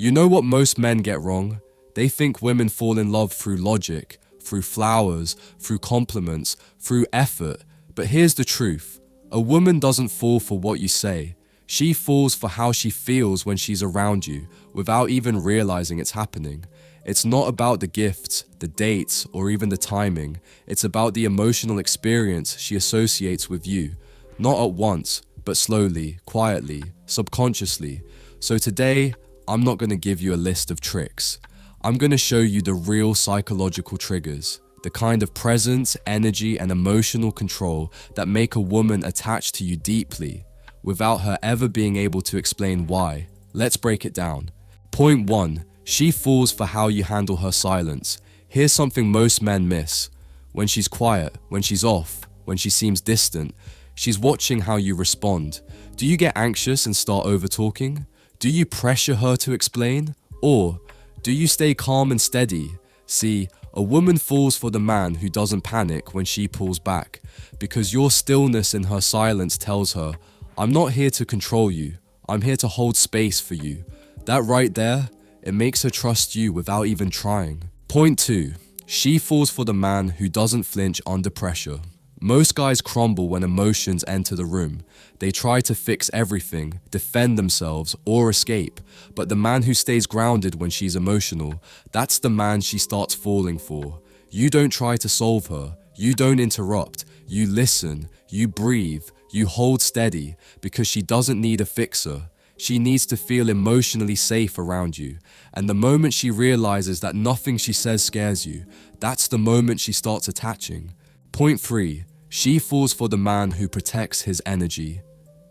You know what most men get wrong? They think women fall in love through logic, through flowers, through compliments, through effort. But here's the truth. A woman doesn't fall for what you say. She falls for how she feels when she's around you, without even realizing it's happening. It's not about the gifts, the dates, or even the timing. It's about the emotional experience she associates with you. Not at once, but slowly, quietly, subconsciously. So today, I'm not going to give you a list of tricks. I'm going to show you the real psychological triggers, the kind of presence, energy, and emotional control that make a woman attached to you deeply, without her ever being able to explain why. Let's break it down. Point 1. She falls for how you handle her silence. Here's something most men miss. When she's quiet, when she's off, when she seems distant, she's watching how you respond. Do you get anxious and start over-talking? Do you pressure her to explain? Or do you stay calm and steady? See, a woman falls for the man who doesn't panic when she pulls back, because your stillness in her silence tells her, I'm not here to control you, I'm here to hold space for you. That right there, it makes her trust you without even trying. Point 2. She falls for the man who doesn't flinch under pressure. Most guys crumble when emotions enter the room. They try to fix everything, defend themselves, or escape. But the man who stays grounded when she's emotional, that's the man she starts falling for. You don't try to solve her. You don't interrupt. You listen. You breathe. You hold steady, because she doesn't need a fixer. She needs to feel emotionally safe around you. And the moment she realizes that nothing she says scares you, that's the moment she starts attaching. Point 3. She falls for the man who protects his energy.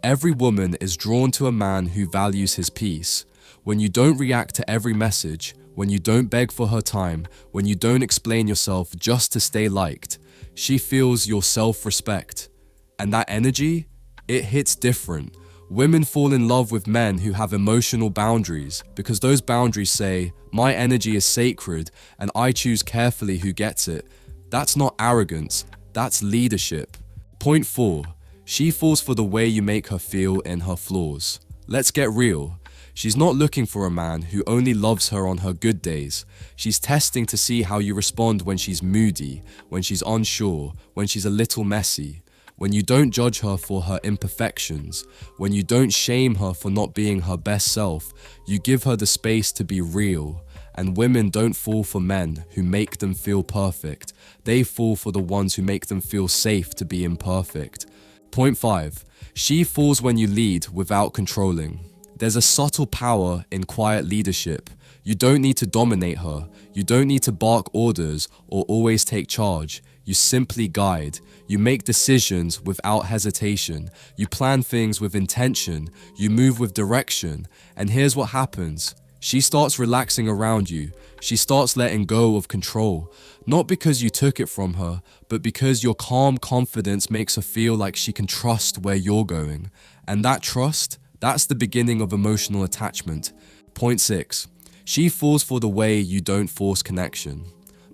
Every woman is drawn to a man who values his peace. When you don't react to every message, when you don't beg for her time, when you don't explain yourself just to stay liked, she feels your self-respect. And that energy, it hits different. Women fall in love with men who have emotional boundaries, because those boundaries say, my energy is sacred and I choose carefully who gets it. That's not arrogance, that's leadership. Point 4. She falls for the way you make her feel in her flaws. Let's get real. She's not looking for a man who only loves her on her good days. She's testing to see how you respond when she's moody, when she's unsure, when she's a little messy. When you don't judge her for her imperfections, when you don't shame her for not being her best self, you give her the space to be real. And women don't fall for men who make them feel perfect. They fall for the ones who make them feel safe to be imperfect. Point 5. She falls when you lead without controlling. There's a subtle power in quiet leadership. You don't need to dominate her. You don't need to bark orders or always take charge. You simply guide. You make decisions without hesitation. You plan things with intention. You move with direction. And here's what happens. She starts relaxing around you. She starts letting go of control. Not because you took it from her, but because your calm confidence makes her feel like she can trust where you're going. And that trust, that's the beginning of emotional attachment. Point 6. She falls for the way you don't force connection.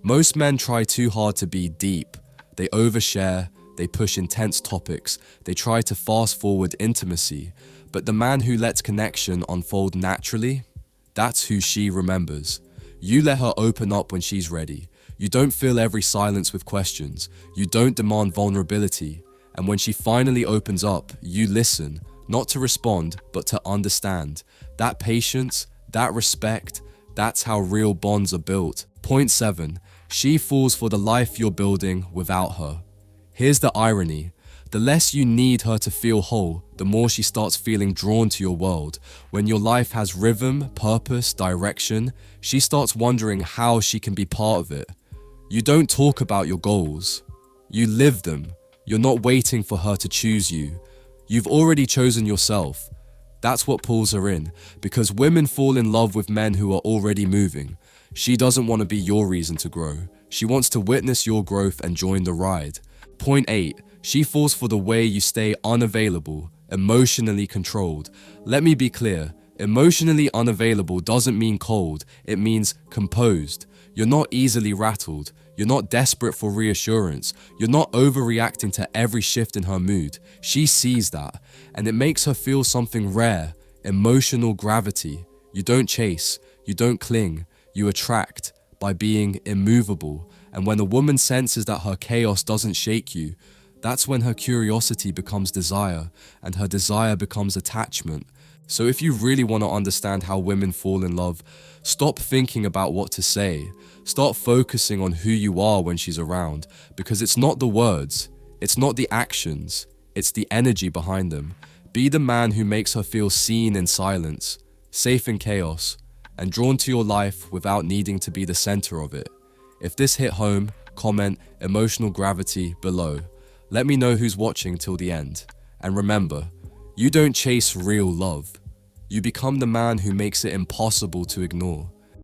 Most men try too hard to be deep. They overshare, they push intense topics, they try to fast forward intimacy. But the man who lets connection unfold naturally, that's who she remembers. You let her open up when she's ready. You don't fill every silence with questions. You don't demand vulnerability. And when she finally opens up, you listen, not to respond, but to understand. That patience, that respect, that's how real bonds are built. Point 7. She falls for the life you're building without her. Here's the irony. The less you need her to feel whole, the more she starts feeling drawn to your world. When your life has rhythm, purpose, direction, she starts wondering how she can be part of it. You don't talk about your goals. You live them. You're not waiting for her to choose you. You've already chosen yourself. That's what pulls her in, because women fall in love with men who are already moving. She doesn't want to be your reason to grow. She wants to witness your growth and join the ride. Point 8. She falls for the way you stay unavailable, emotionally controlled. Let me be clear. Emotionally unavailable doesn't mean cold. It means composed. You're not easily rattled. You're not desperate for reassurance. You're not overreacting to every shift in her mood. She sees that, and it makes her feel something rare, emotional gravity. You don't chase, you don't cling, you attract by being immovable. And when a woman senses that her chaos doesn't shake you, that's when her curiosity becomes desire, and her desire becomes attachment. So if you really want to understand how women fall in love, stop thinking about what to say. Start focusing on who you are when she's around, because it's not the words, it's not the actions, it's the energy behind them. Be the man who makes her feel seen in silence, safe in chaos, and drawn to your life without needing to be the center of it. If this hit home, comment emotional gravity below. Let me know who's watching till the end. And remember, you don't chase real love. You become the man who makes it impossible to ignore.